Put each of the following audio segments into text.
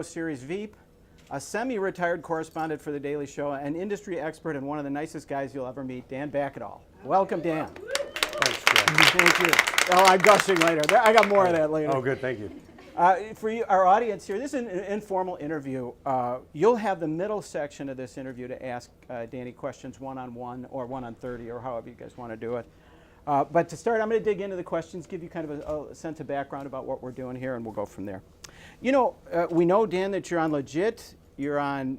Series Veep, a semi-retired correspondent for The Daily Show, an industry expert, and one of the nicest guys you'll ever meet, Dan Backadall. Welcome, Dan. Thanks, Joe. Thank you. Oh, I'm gushing later. I got more of that later. Oh, good. Thank you. For you, our audience here, this is an informal interview. You'll have the middle section of this interview to ask Danny questions one-on-one or one-on-30 or however you guys want to do it. But to start, I'm going to dig into the questions, give you kind of a sense of background about what we're doing here, and we'll go from there. You know, we know, Dan, that you're on Legit, you're on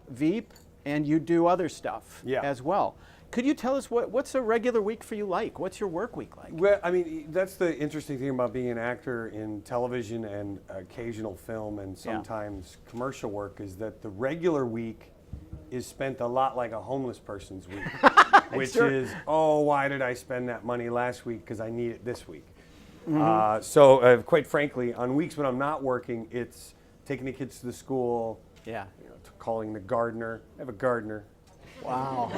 Veep, and you do other stuff as well. Could you tell us what's a regular week for you like? What's your work week like? Well, I mean, that's the interesting thing about being an actor in television and occasional film and sometimes commercial work is that the regular week is spent a lot like a homeless person's week, which is, oh, why did I spend that money last week because I need it this week? So quite frankly, on weeks when I'm not working, it's taking the kids to the school, calling the gardener. I have a gardener. Wow.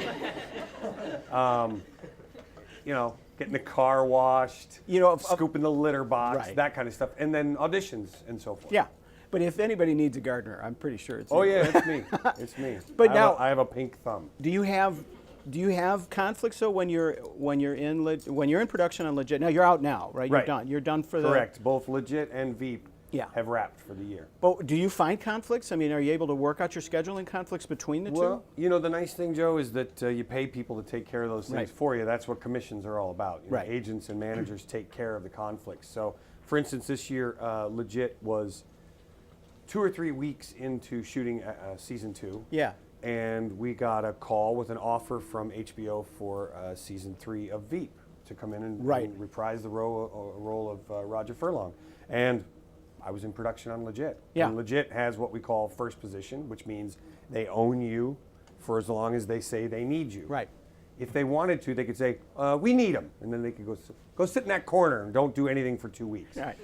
Getting the car washed, scooping the litter box, that kind of stuff, and then auditions and so forth. Yeah. But if anybody needs a gardener, I'm pretty sure it's you. Oh yeah, it's me. It's me. But I have a pink thumb. Do you have conflicts though when you're in production on Legit? Now you're out now, right? You're done. You're done for Correct. Both Legit and Veep have wrapped for the year. But do you find conflicts? I mean, are you able to work out your scheduling conflicts between the two? Well, the nice thing, Joe, is that you pay people to take care of those things for you. That's what commissions are all about. Agents and managers take care of the conflicts. So, for instance, this year, Legit was 2 or 3 weeks into shooting season 2. Yeah. And we got a call with an offer from HBO for season 3 of Veep to come in and reprise the role of Roger Furlong. And I was in production on Legit. Yeah. And Legit has what we call first position, which means they own you for as long as they say they need you. Right. If they wanted to, they could say, we need him. And then they could go sit in that corner and don't do anything for 2 weeks. Right.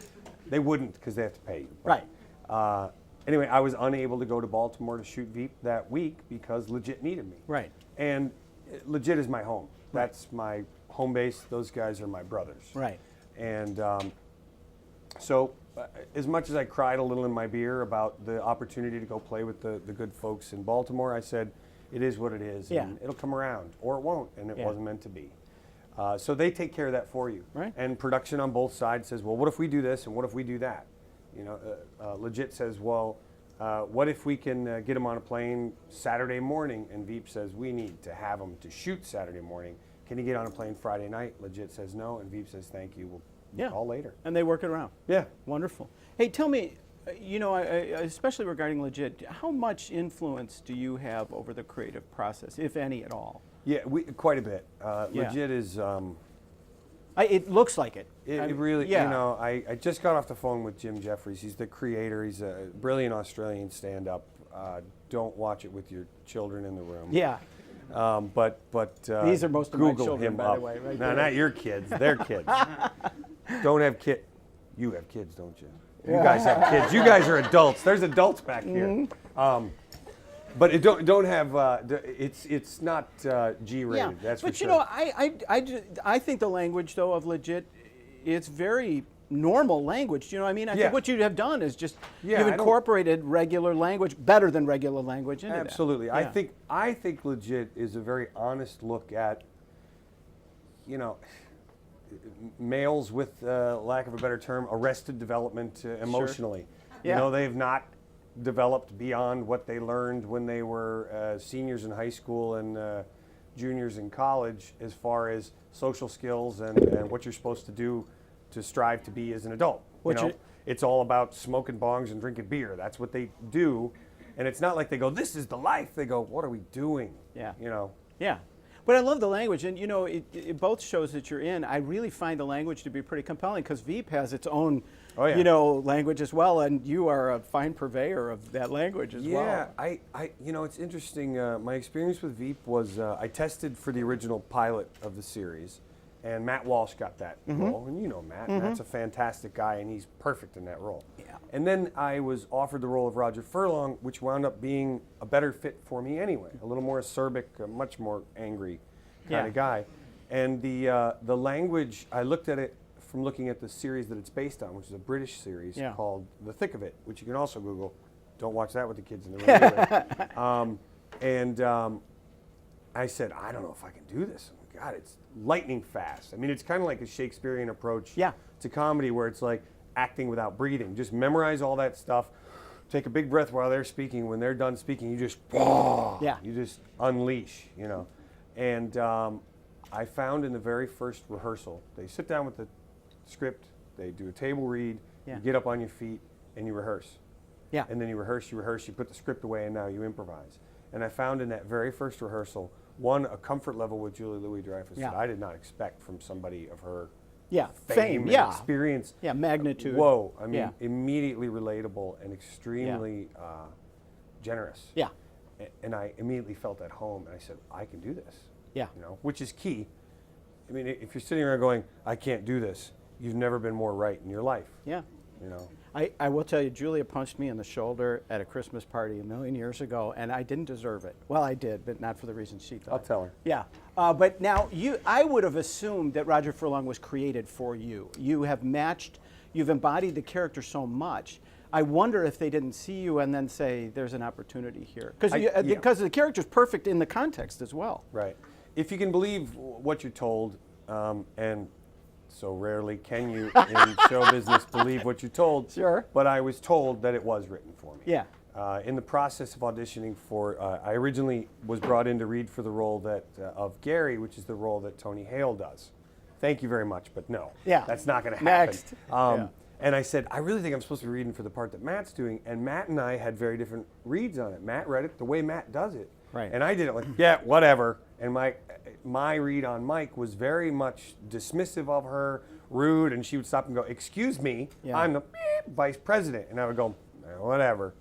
They wouldn't because they have to pay you. Right. Anyway, I was unable to go to Baltimore to shoot Veep that week because Legit needed me. Right. And Legit is my home. That's my home base. Those guys are my brothers. Right. And so as much as I cried a little in my beer about the opportunity to go play with the good folks in Baltimore, I said, it is what it is. And it'll come around, or it won't, and it wasn't meant to be. So they take care of that for you. Right. And production on both sides says, well, what if we do this and what if we do that? Legit says, well, what if we can get him on a plane Saturday morning? And Veep says, we need to have him to shoot Saturday morning. Can he get on a plane Friday night? Legit says no, and Veep says, thank you. We'll call later. And they work it around. Yeah. Wonderful. Hey, tell me, especially regarding Legit, how much influence do you have over the creative process, if any at all? Yeah, quite a bit. Legit is... it looks like it. It really, I just got off the phone with Jim Jeffries. He's the creator. He's a brilliant Australian stand-up. Don't watch it with your children in the room. Yeah. But these are most of my children, by the way. Right? No, not your kids. They're kids. Don't have kids. You have kids, don't you? You guys have kids. You guys are adults. There's adults back here. But it don't have. It's not G-rated. That's for sure. But I think the language though of Legit, it's very normal language. Do you know what I mean? I think what you have done is just you've incorporated regular language, better than regular language into that. Absolutely. I think Legit is a very honest look at males with lack of a better term, arrested development emotionally. Sure. They've not developed beyond what they learned when they were seniors in high school and juniors in college as far as social skills and what you're supposed to do to strive to be as an adult. It's all about smoking bongs and drinking beer. That's what they do. And it's not like they go, this is the life. They go, what are we doing? Yeah. Yeah. But I love the language, and both shows that you're in, I really find the language to be pretty compelling because Veep has its own, language as well, and you are a fine purveyor of that language as well. Yeah, it's interesting. My experience with Veep was I tested for the original pilot of the series, and Matt Walsh got that role, and Matt. Matt's a fantastic guy, and he's perfect in that role. Yeah. And then I was offered the role of Roger Furlong, which wound up being a better fit for me anyway. A little more acerbic, much more angry kind of guy. And the language, I looked at it from looking at the series that it's based on, which is a British series called The Thick of It, which you can also Google. don't watch that with the kids in the room anyway. I said, I don't know if I can do this. God, it's lightning fast. I mean, it's kind of like a Shakespearean approach to comedy where it's like acting without breathing. Just memorize all that stuff. Take a big breath while they're speaking. When they're done speaking, you just you just unleash, you know. And I found in the very first rehearsal, they sit down with the script, they do a table read, you get up on your feet, and you rehearse. Yeah. And then you rehearse, you put the script away, and now you improvise. And I found in that very first rehearsal, one, a comfort level with Julie Louis-Dreyfus that I did not expect from somebody of her fame and experience. Yeah, magnitude. Whoa, I mean, immediately relatable and extremely generous. Yeah. And I immediately felt at home, and I said, I can do this. Yeah. You know, which is key. I mean, if you're sitting around going, I can't do this, you've never been more right in your life. Yeah. You know. I will tell you, Julia punched me in the shoulder at a Christmas party a million years ago, and I didn't deserve it. Well, I did, but not for the reasons she thought. I'll tell her. Yeah. But now, I would have assumed that Roger Furlong was created for you. You have matched, you've embodied the character so much. I wonder if they didn't see you and then say, there's an opportunity here. Because the character's perfect in the context as well. Right. If you can believe what you're told, and so rarely can you in show business believe what you're told. Sure. But I was told that it was written for me. Yeah. In the process of auditioning for, I originally was brought in to read for the role that of Gary, which is the role that Tony Hale does. Thank you very much, but no. Yeah. That's not going to happen. Next. And I said, I really think I'm supposed to be reading for the part that Matt's doing. And Matt and I had very different reads on it. Matt read it the way Matt does it. Right. And I did it like, yeah, whatever. And my read on Mike was very much dismissive of her, rude, and she would stop and go, excuse me, I'm the vice president. And I would go, whatever.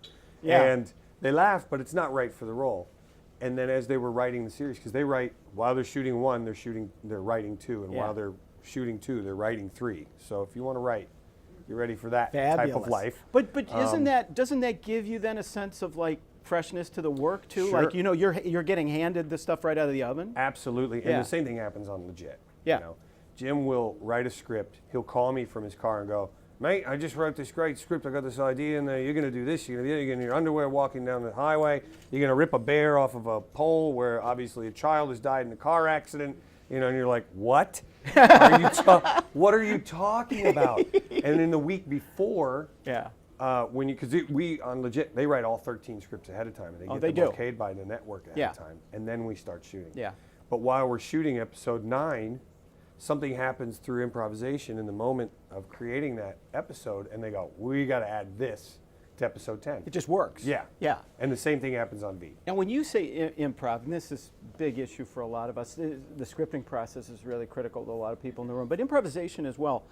Yeah. And they laugh, but it's not right for the role. And then as they were writing the series, because they write, while they're shooting one, they're writing two. And while they're shooting two, they're writing three. So if you want to write, you're ready for that type of life. But doesn't that give you then a sense of like freshness to the work too? Sure. Like, you know, you're getting handed the stuff right out of the oven? Absolutely. And the same thing happens on Legit. Yeah. You know, Jim will write a script. He'll call me from his car and go, mate, I just wrote this great script. I got this idea, and you're going to do this. You're going to do that. You're in your underwear walking down the highway. You're going to rip a bear off of a pole where obviously a child has died in a car accident. You know, and you're like, what? What are you talking about? And in the week before, because we on Legit, they write all 13 scripts ahead of time, and they get them okayed by the network ahead of time, and then we start shooting. Yeah. But while we're shooting episode 9, something happens through improvisation in the moment of creating that episode, and they go, we got to add this to episode 10. It just works. Yeah. Yeah. And the same thing happens on V. And when you say improv, and this is a big issue for a lot of us, the scripting process is really critical to a lot of people in the room, but improvisation as well.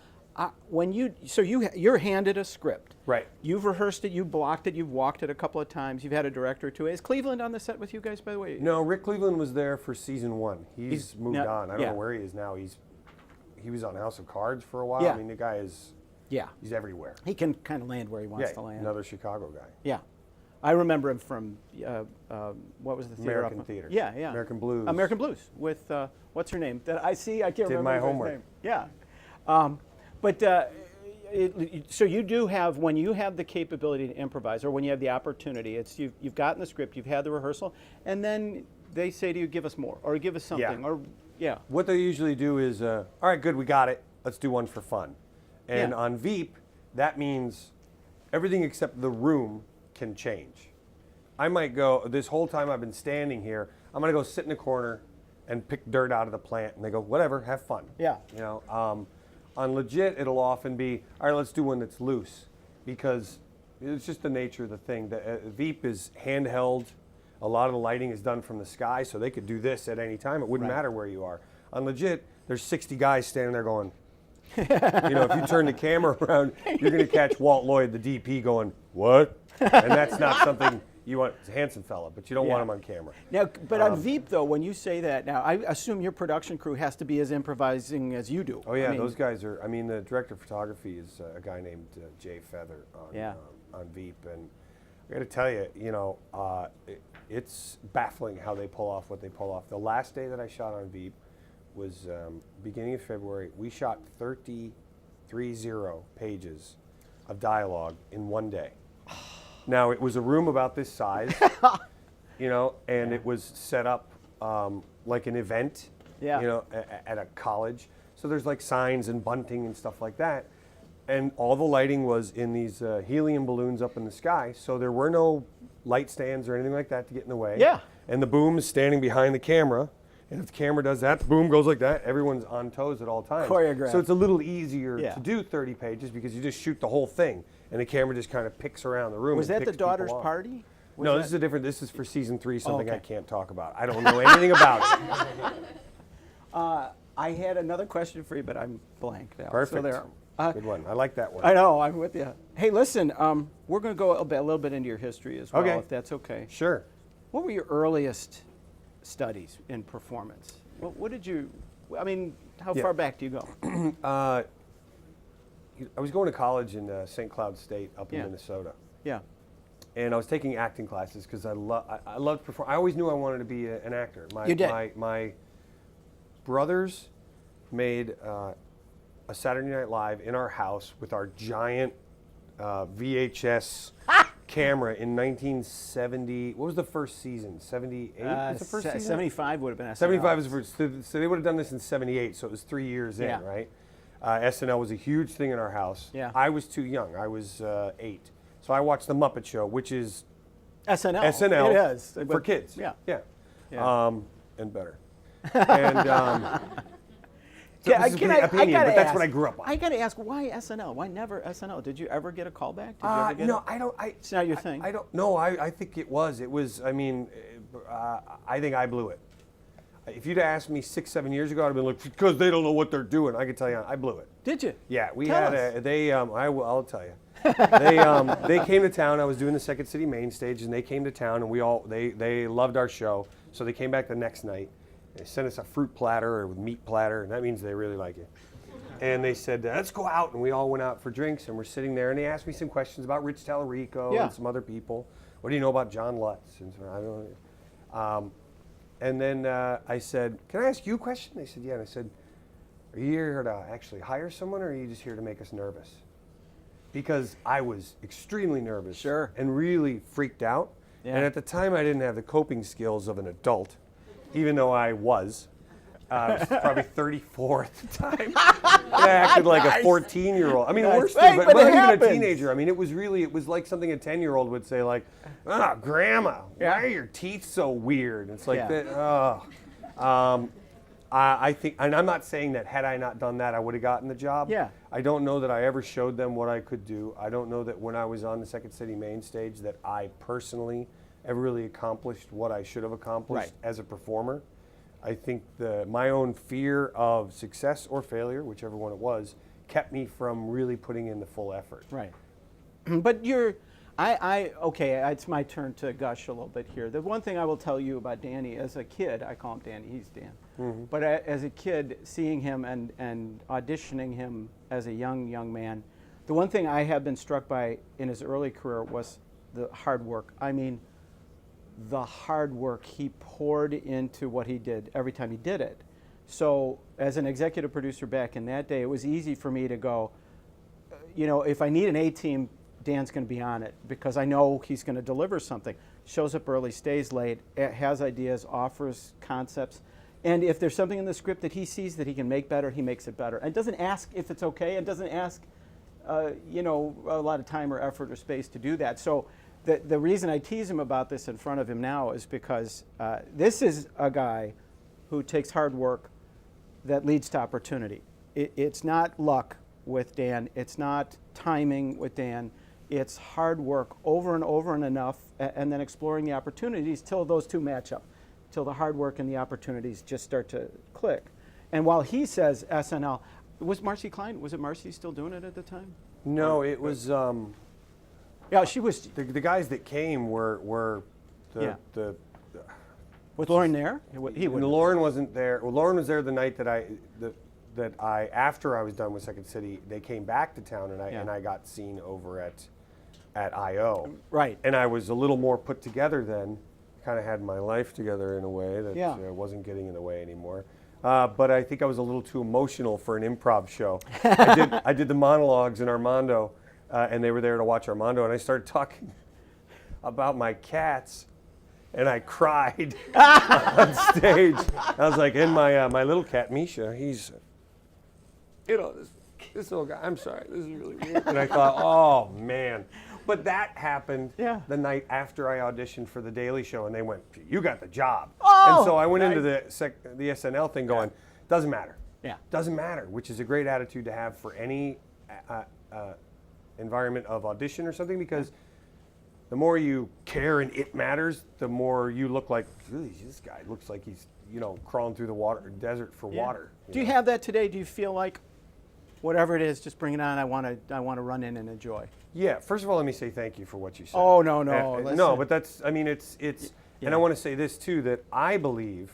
You're handed a script. Right. You've rehearsed it, you've blocked it, you've walked it a couple of times, you've had a director or two. Is Cleveland on the set with you guys, by the way? No, Rick Cleveland was there for season 1. He's moved on. I don't know where he is now. He was on House of Cards for a while. Yeah. I mean, the guy is he's everywhere. He can kind of land where he wants to land. Another Chicago guy. Yeah. I remember him from, what was the theater? American Theater. Yeah. American Blues. American Blues with, what's her name? I can't remember my her homework. name. Yeah. So you do have, when you have the capability to improvise, or when you have the opportunity, it's you've gotten the script, you've had the rehearsal, and then they say to you, give us more, or give us something, or What they usually do is, all right, good, we got it. Let's do one for fun. And on Veep, that means everything except the room can change. I might go, this whole time I've been standing here, I'm going to go sit in the corner and pick dirt out of the plant. And they go, whatever, have fun. Yeah. You know, on Legit, it'll often be, all right, let's do one that's loose. Because it's just the nature of the thing. The, Veep is handheld. A lot of the lighting is done from the sky, so they could do this at any time. It wouldn't matter where you are. On Legit, there's 60 guys standing there going, you know, if you turn the camera around, you're going to catch Walt Lloyd, the DP, going, what? And that's not something you want. It's a handsome fella, but you don't want him on camera. Now, but on Veep, though, when you say that, now, I assume your production crew has to be as improvising as you do. Oh, yeah, those guys are, I mean, the director of photography is a guy named Jay Feather on Veep. And I got to tell you, you know, it's baffling how they pull off what they pull off. The last day that I shot on Veep was beginning of February. We shot 30 pages of dialogue in one day. Now, it was a room about this size, you know, and it was set up like an event, you know, at a college. So there's like signs and bunting and stuff like that. And all the lighting was in these helium balloons up in the sky. So there were no light stands or anything like that to get in the way. Yeah. And the boom is standing behind the camera. And if the camera does that, the boom goes like that. Everyone's on toes at all times. Choreographed. So it's a little easier to do 30 pages because you just shoot the whole thing. And the camera just kind of picks around the room. Was and that the picks people daughter's off. party? No, this is a different, this is for season 3, something I can't talk about. I don't know anything about it. I had another question for you, but I'm blank now. Perfect. So there. Good one. I like that one. I know, I'm with you. Hey, listen, we're going to go a little bit into your history as well, Okay. if that's okay. Sure. What were your earliest studies in performance? What did you, I mean, how far back do you go? I was going to college in St. Cloud State up in Minnesota. Yeah. And I was taking acting classes because I loved performing. I always knew I wanted to be an actor. You did? My brothers made a Saturday Night Live in our house with our giant VHS camera in 1970. What was the first season? 78? Was the first season? 75 would have been SNL. 75 was the first. So they would have done this in 78, so it was 3 years in, right? SNL was a huge thing in our house. Yeah. I was too young. I was 8. So I watched The Muppet Show, which is SNL. SNL It is. for kids. Yeah. Yeah. And better. And so Yeah, this is an opinion, but that's what I grew up on. I got to ask, why SNL? Why never SNL? Did you ever get a call back? Did you ever get no, it? I don't. It's not your thing. I don't. No, I think it was. It was. I mean, I think I blew it. If you'd asked me 6, 7 years ago, I'd have been like, because they don't know what they're doing. I could tell you, I blew it. Did you? Yeah, we Tell had us. I'll tell you. They came to town. I was doing the Second City main stage, and they came to town, and they loved our show. So they came back the next night. They sent us a fruit platter or meat platter, and that means they really like it. And they said, let's go out, and we all went out for drinks, and we're sitting there, and they asked me some questions about Rich Tallarico and some other people. What do you know about John Lutz? And so I don't know. And then I said, can I ask you a question? They said, yeah. And I said, are you here to actually hire someone, or are you just here to make us nervous? Because I was extremely nervous and really freaked out. Yeah. And at the time, I didn't have the coping skills of an adult, even though I was. I was probably 34 at the time. I acted like a 14-year-old. I mean, worse thing, but not even a teenager. I mean, it was like something a 10-year-old would say, like, Grandma, why are your teeth so weird? It's like that. I think, and I'm not saying that had I not done that, I would have gotten the job. Yeah. I don't know that I ever showed them what I could do. I don't know that when I was on the Second City main stage that I personally ever really accomplished what I should have accomplished as a performer. I think my own fear of success or failure, whichever one it was, kept me from really putting in the full effort. Right. But okay, it's my turn to gush a little bit here. The one thing I will tell you about Danny, as a kid, I call him Danny, he's Dan. Mm-hmm. But as a kid, seeing him and auditioning him as a young man, the one thing I have been struck by in his early career was the hard work. I mean, the hard work he poured into what he did every time he did it. So as an executive producer back in that day, it was easy for me to go, if I need an A-team, Dan's going to be on it because I know he's going to deliver something. Shows up early, stays late, has ideas, offers concepts. And if there's something in the script that he sees that he can make better, he makes it better. And doesn't ask if it's okay, and doesn't ask, a lot of time or effort or space to do that. So the reason I tease him about this in front of him now is because this is a guy who takes hard work that leads to opportunity. It's not luck with Dan. It's not timing with Dan. It's hard work over and enough, and then exploring the opportunities till those two match up, till the hard work and the opportunities just start to click. And while he says SNL, was Marcy Klein, was it Marcy still doing it at the time? No, it was... yeah, she was... The guys that came were the Was Lauren there? Lauren wasn't there. Well, Lauren was there the night that after I was done with Second City, they came back to town, and I got seen over at I.O. Right. And I was a little more put together then, kind of had my life together in a way that wasn't getting in the way anymore. But I think I was a little too emotional for an improv show. I did the monologues in Armando, and they were there to watch Armando, and I started talking about my cats, and I cried on stage. I was like, and my little cat, Misha, he's, this little guy, I'm sorry, this is really weird. And I thought, oh, man. But that happened the night after I auditioned for The Daily Show, and they went, you got the job. And so I went into the SNL thing going, doesn't matter. Yeah. Doesn't matter, which is a great attitude to have for any environment of audition or something, because the more you care and it matters, the more you look like, this guy looks like he's, crawling through the desert for water. Do you have that today? Do you feel like, whatever it is, just bring it on, I want to run in and enjoy? Yeah, first of all, let me say thank you for what you said. Oh, no. No, but that's, and I want to say this too, that I believe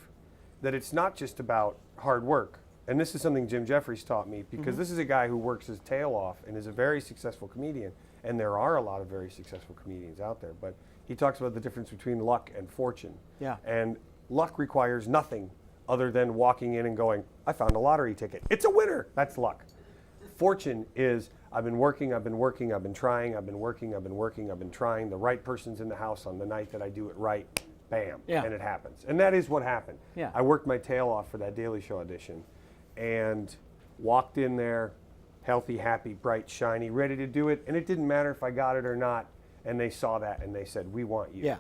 that it's not just about hard work. And this is something Jim Jeffries taught me, because this is a guy who works his tail off and is a very successful comedian. And there are a lot of very successful comedians out there. But he talks about the difference between luck and fortune. Yeah. And luck requires nothing other than walking in and going, I found a lottery ticket. It's a winner. That's luck. Fortune is, I've been working, I've been trying, I've been working, I've been trying. The right person's in the house on the night that I do it right. Bam. Yeah. And it happens. And that is what happened. Yeah. I worked my tail off for that Daily Show audition and walked in there healthy, happy, bright, shiny, ready to do it. And it didn't matter if I got it or not. And they saw that and they said, we want you. Yeah.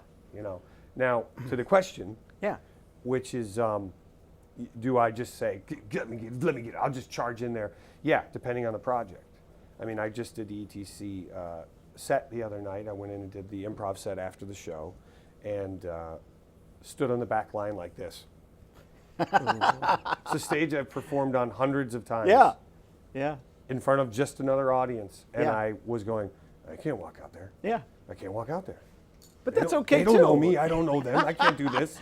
Now, to the question, which is, do I just say, let me get it, I'll just charge in there? Yeah, depending on the project. I mean, I just did the ETC set the other night. I went in and did the improv set after the show and stood on the back line like this. It's a stage I've performed on hundreds of times. Yeah, yeah. In front of just another audience. And I was going, I can't walk out there. Yeah. I can't walk out there. But that's okay, too. They don't know me. I don't know them. I can't do this.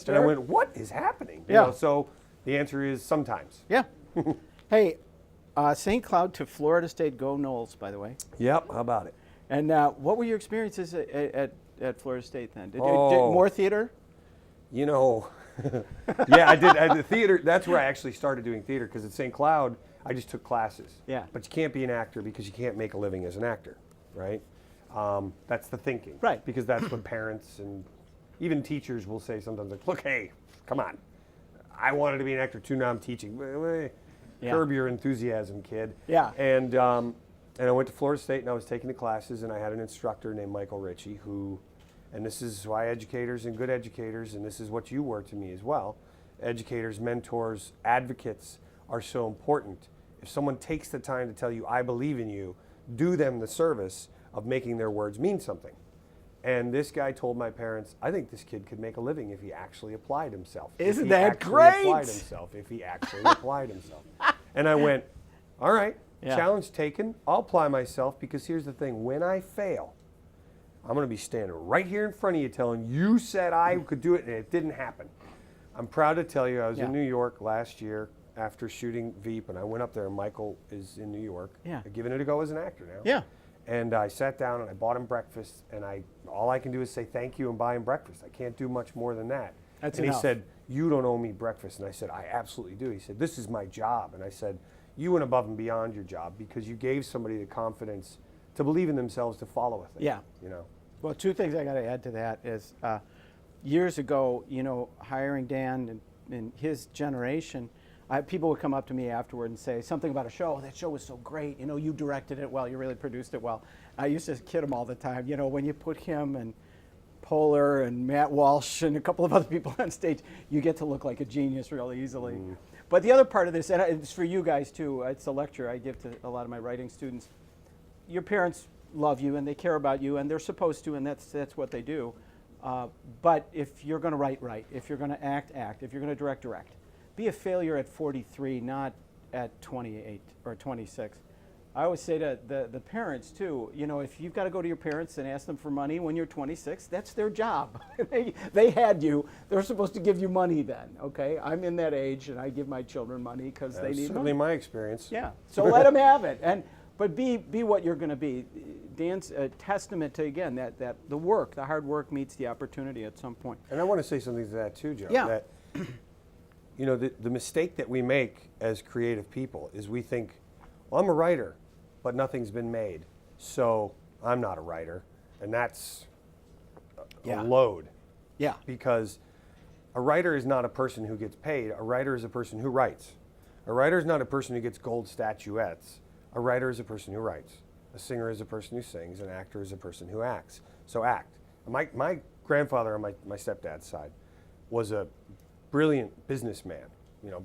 And I went, what is happening? You know, so the answer is sometimes. Yeah. Hey, St. Cloud to Florida State, go Noles, by the way. Yep, how about it? And what were your experiences at Florida State then? Did more theater? Yeah, I did. The theater, that's where I actually started doing theater, because at St. Cloud, I just took classes. Yeah. But you can't be an actor because you can't make a living as an actor, right? That's the thinking. Right. Because that's what parents and even teachers will say sometimes, like, look, hey, come on. I wanted to be an actor too, now I'm teaching. Curb your enthusiasm, kid. Yeah. And I went to Florida State and I was taking the classes, and I had an instructor named Michael Ritchie who, and this is why educators and good educators, and this is what you were to me as well, educators, mentors, advocates are so important. If someone takes the time to tell you, I believe in you, do them the service of making their words mean something. And this guy told my parents, I think this kid could make a living if he actually applied himself. Isn't that great? If he actually applied himself. And I went, all right, challenge taken. I'll apply myself, because here's the thing. When I fail, I'm going to be standing right here in front of you telling you said I could do it, and it didn't happen. I'm proud to tell you I was in New York last year after shooting Veep, and I went up there, and Michael is in New York, giving it a go as an actor now. Yeah. And I sat down and I bought him breakfast, and all I can do is say thank you and buy him breakfast. I can't do much more than that. That's enough. He said, you don't owe me breakfast. And I said, I absolutely do. He said, this is my job. And I said, you went above and beyond your job, because you gave somebody the confidence to believe in themselves to follow a thing. Yeah. Well, two things I got to add to that is years ago, hiring Dan and his generation, people would come up to me afterward and say something about a show. Oh, that show was so great. You directed it well. You really produced it well. I used to kid him all the time. When you put him and Poehler and Matt Walsh and a couple of other people on stage, you get to look like a genius real easily. But the other part of this, and it's for you guys too, it's a lecture I give to a lot of my writing students. Your parents love you and they care about you, and they're supposed to, and that's what they do. But if you're going to write, if you're going to act, if you're going to direct. Be a failure at 43, not at 28 or 26. I always say to the parents too, if you've got to go to your parents and ask them for money when you're 26, that's their job. They had you. They're supposed to give you money then, okay? I'm in that age, and I give my children money because they need money. Certainly my experience. Yeah, so let them have it. But be what you're going to be. Dan's a testament to, again, that the hard work meets the opportunity at some point. And I want to say something to that too, Joe. Yeah. That, the mistake that we make as creative people is we think, well, I'm a writer, but nothing's been made, so I'm not a writer. And that's Yeah. a load. Yeah. Because a writer is not a person who gets paid. A writer is a person who writes. A writer is not a person who gets gold statuettes. A writer is a person who writes. A singer is a person who sings. An actor is a person who acts. So act. My grandfather on my stepdad's side was a brilliant businessman,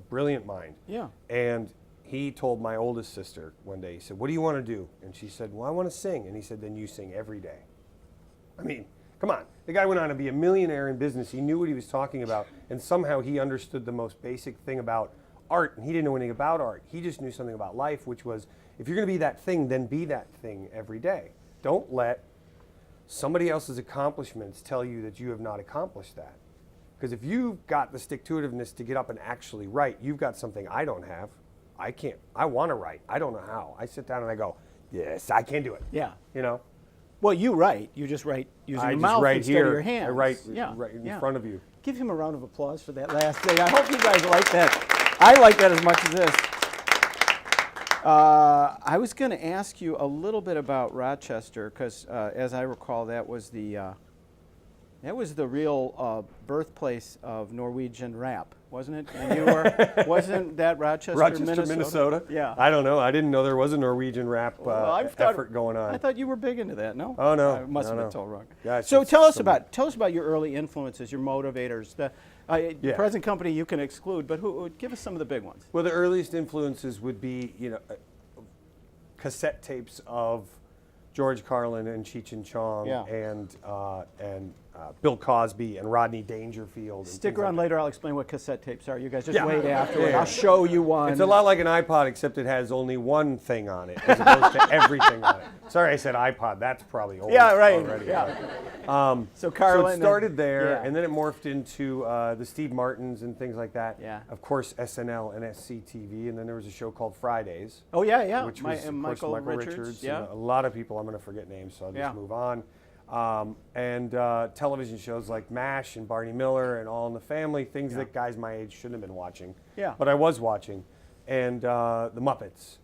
brilliant mind. Yeah. And he told my oldest sister one day, he said, "What do you want to do?" And she said, "Well, I want to sing." And he said, "Then you sing every day." I mean, come on. The guy went on to be a millionaire in business. He knew what he was talking about. And somehow he understood the most basic thing about art. And he didn't know anything about art. He just knew something about life, which was, if you're going to be that thing, then be that thing every day. Don't let somebody else's accomplishments tell you that you have not accomplished that. Because if you've got the stick-to-itiveness to get up and actually write, you've got something I don't have. I want to write. I don't know how. I sit down and I go, yes, I can do it. Yeah. Well, you write. You just write using I your just mouth write instead here. of your hands. I write right in front of you. Give him a round of applause for that last thing. I hope you guys like that. I like that as much as this. I was going to ask you a little bit about Rochester because, as I recall, that was the real birthplace of Norwegian rap, wasn't it? And wasn't that Rochester, Minnesota? Yeah. I don't know. I didn't know there was a Norwegian rap effort going on. I thought you were big into that. No. Oh no. I must have been told wrong. Yeah, so tell us about your early influences, your motivators. The present company you can exclude, but give us some of the big ones. Well, the earliest influences would be cassette tapes of George Carlin and Cheech and Chong and Bill Cosby and Rodney Dangerfield. Stick around later. I'll explain what cassette tapes are. You guys just Yeah. wait afterward. Yeah. I'll show you one. It's a lot like an iPod, except it has only one thing on it, as opposed to everything on it. Sorry, I said iPod. That's probably old already. Yeah. So Carlin. So it started there, and then it morphed into the Steve Martins and things like that. Yeah. Of course, SNL and SCTV, and then there was a show called Fridays. Oh yeah. Which was of course, Michael Richards. Yeah. And a lot of people. I'm going to forget names, so I'll just move on. And television shows like MASH and Barney Miller and All in the Family, things that guys my age shouldn't have been watching. Yeah. But I was watching. And the Muppets,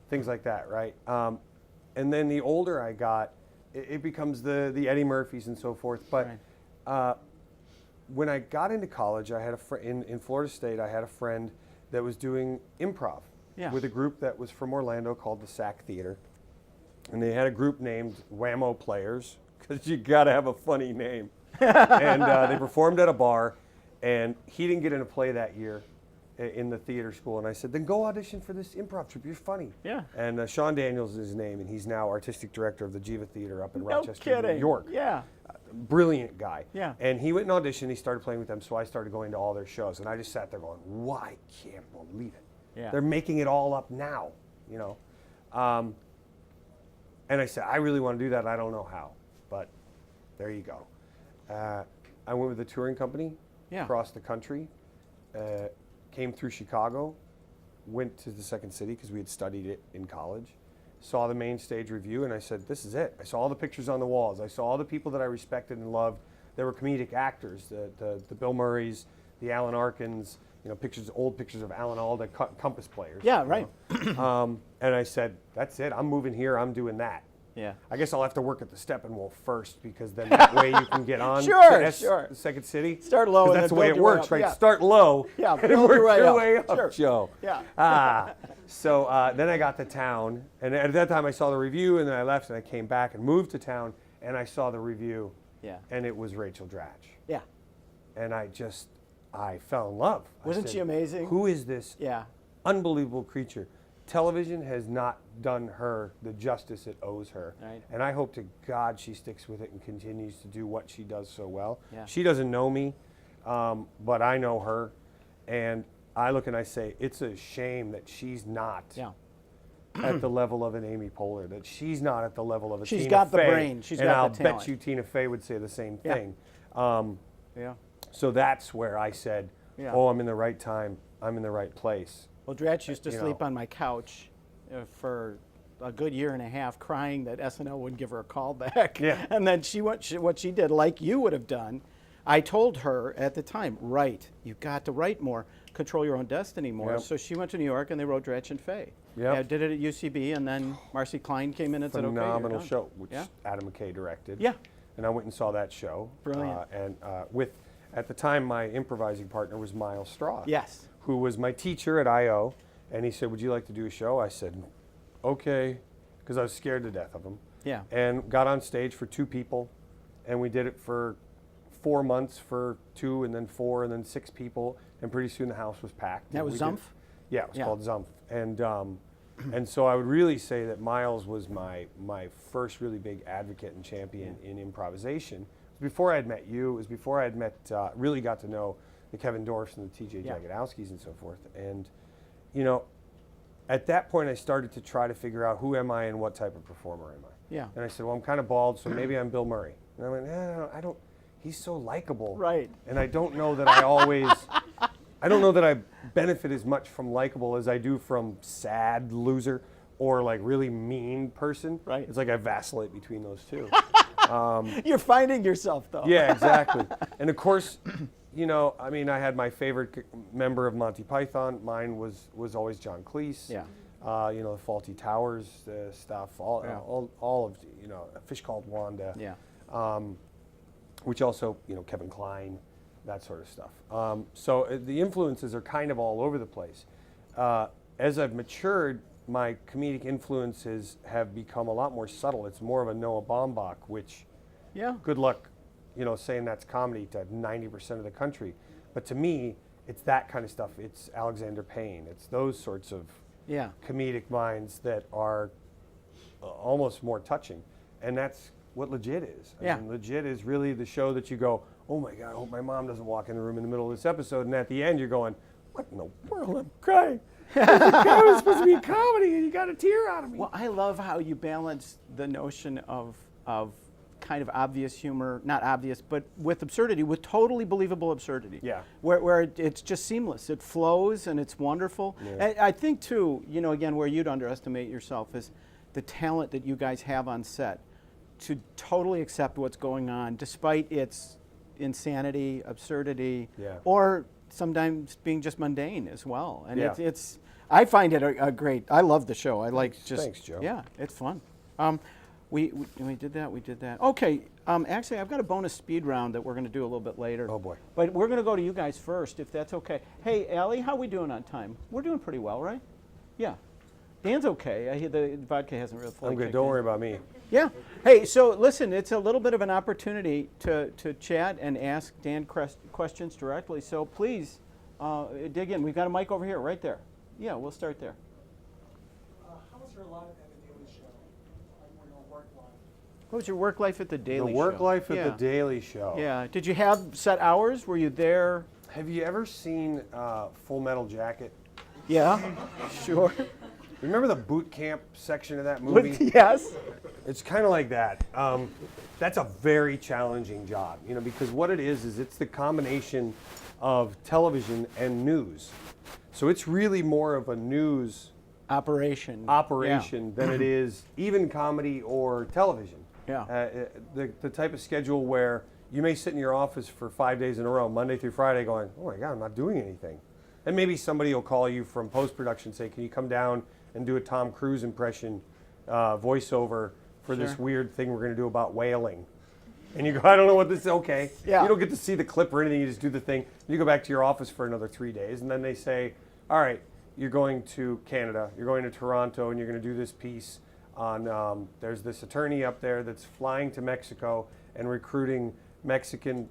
things like that, right? And then the older I got, it becomes the Eddie Murphys and so forth. But when I got into college, I had a friend in Florida State. I had a friend that was doing improv with a group that was from Orlando called the SAC Theater. And they had a group named Whammo Players, because you got to have a funny name. And they performed at a bar, and he didn't get in a play that year in the theater school. And I said, then go audition for this improv troupe. You're funny. Yeah. And Sean Daniels is his name, and he's now artistic director of the Jiva Theater up in Rochester, New York. Yeah. Brilliant guy. Yeah. And he went and auditioned. He started playing with them, so I started going to all their shows. And I just sat there going, I can't believe it. Yeah. They're making it all up now, and I said, I really want to do that. I don't know how, but there you go. I went with a touring company across the country, came through Chicago, went to the Second City because we had studied it in college, saw the main stage review, and I said, this is it. I saw all the pictures on the walls. I saw all the people that I respected and loved. There were comedic actors, the Bill Murrays, the Alan Arkins, old pictures of Alan Alda, Compass players. Yeah, right. And I said, that's it. I'm moving here. I'm doing that. Yeah. I guess I'll have to work at the Steppenwolf first, because then that way you can get on Sure. the Second City. Start low, and that's the then way build it your way works, up. right? Yeah. Start low, Yeah, and build work your way up, Sure. Joe. Yeah. So then I got to town, and at that time I saw the review, and then I left, and I came back and moved to town, and I saw the review, and it was Rachel Dratch. Yeah. And I fell in love. Wasn't she amazing? Who is this Yeah. unbelievable creature? Television has not done her the justice it owes her. Right. And I hope to God she sticks with it and continues to do what she does so well. Yeah. She doesn't know me, but I know her. And I look and I say, it's a shame that she's not at the level of an Amy Poehler, that she's not at the level of a Tina Fey. She's got the brain. She's and got I'll the talent. bet you Tina Fey would say the same thing. Yeah. So that's where I said, oh, I'm in the right time. I'm in the right place. Well, Dratch used to sleep on my couch for a good year and a half, crying that SNL wouldn't give her a call back. Yeah. And then what she did, like you would have done, I told her at the time, write. You've got to write more, control your own destiny more. Yep. So she went to New York, and they wrote Dratch and Fey. Yep. Did it at UCB, and then Marcy Klein came in and said, okay, you're Phenomenal done. show, which Adam McKay directed. Yeah. and I went and saw that show. Brilliant. With, at the time, my improvising partner was Miles Straw. Yes. Who was my teacher at I.O., and he said, would you like to do a show? I said, okay, because I was scared to death of him. Yeah. And got on stage for 2 people, and we did it for 4 months for 2, and then 4, and then 6 people, and pretty soon the house was packed. That was Zumpf? Yeah, it was called Zumpf. And so I would really say that Miles was my first really big advocate and champion in improvisation. It was before I had met you. It was before I had met, really got to know the Kevin Dorfs and the T.J. Jagodowskis and so forth. And, you know, at that point I started to try to figure out who am I and what type of performer am I. Yeah. And I said, well, I'm kind of bald, so maybe I'm Bill Murray. And I went, no, I don't, he's so likable. Right. And I don't know that I always, I don't know that I benefit as much from likable as I do from sad loser or like really mean person. Right. It's like I vacillate between those two. You're finding yourself, though. Yeah, exactly. And of course, you know, I mean, I had my favorite member of Monty Python. Mine was always John Cleese. Yeah. You know, the Faulty Towers stuff, all of, you know, A Fish Called Wanda. Yeah. Which also, you know, Kevin Kline, that sort of stuff. So the influences are kind of all over the place. As I've matured, my comedic influences have become a lot more subtle. It's more of a Noah Baumbach, which, good luck, you know, saying that's comedy to 90% of the country. But to me, it's that kind of stuff. It's Alexander Payne. It's those sorts of comedic minds that are almost more touching. And that's what Legit is. I mean, Legit is really the show that you go, oh my God, I hope my mom doesn't walk in the room in the middle of this episode. And at the end, you're going, what in the world? I'm crying. This guy was supposed to be a comedy, and you got a tear out of me. Well, I love how you balance the notion of kind of obvious humor, not obvious, but with absurdity, with totally believable absurdity. Yeah. Where it's just seamless. It flows, and it's wonderful. Yeah. And I think, too, you know, again, where you'd underestimate yourself is the talent that you guys have on set to totally accept what's going on, despite its insanity, absurdity, or sometimes being just mundane as well. And it's I find it a great, I love the show. I like just, Thanks, Joe. Yeah, it's fun. We did that. Okay, actually, I've got a bonus speed round that we're going to do a little bit later. Oh, boy. But we're going to go to you guys first, if that's okay. Hey, Allie, how we doing on time? We're doing pretty well, right? Yeah. Dan's okay. I hear the vodka hasn't really fully I'm good. kicked Don't in. worry about me. Yeah. Hey, so listen, it's a little bit of an opportunity to chat and ask Dan questions directly. So please dig in. We've got a mic over here, right there. Yeah, we'll start there. How was your life at the Daily Show? Like your work life? What was your work life at the Daily Show? The work life at the Daily Show. Yeah. Did you have set hours? Were you there? Have you ever seen Full Metal Jacket? Yeah. Sure. Remember the boot camp section of that movie? Yes. It's kind of like that. That's a very challenging job, you know, because what it is it's the combination of television and news. So it's really more of a news operation than it is even comedy or television. Yeah. The type of schedule where you may sit in your office for 5 days in a row, Monday through Friday, going, oh my God, I'm not doing anything. And maybe somebody will call you from post-production and say, can you come down and do a Tom Cruise impression voiceover for this weird thing we're going to do about whaling. And you go, I don't know what this is. Okay. Yeah. You don't get to see the clip or anything. You just do the thing. You go back to your office for another 3 days. And then they say, all right, you're going to Canada. You're going to Toronto, and you're going to do this piece on, there's this attorney up there that's flying to Mexico and recruiting Mexican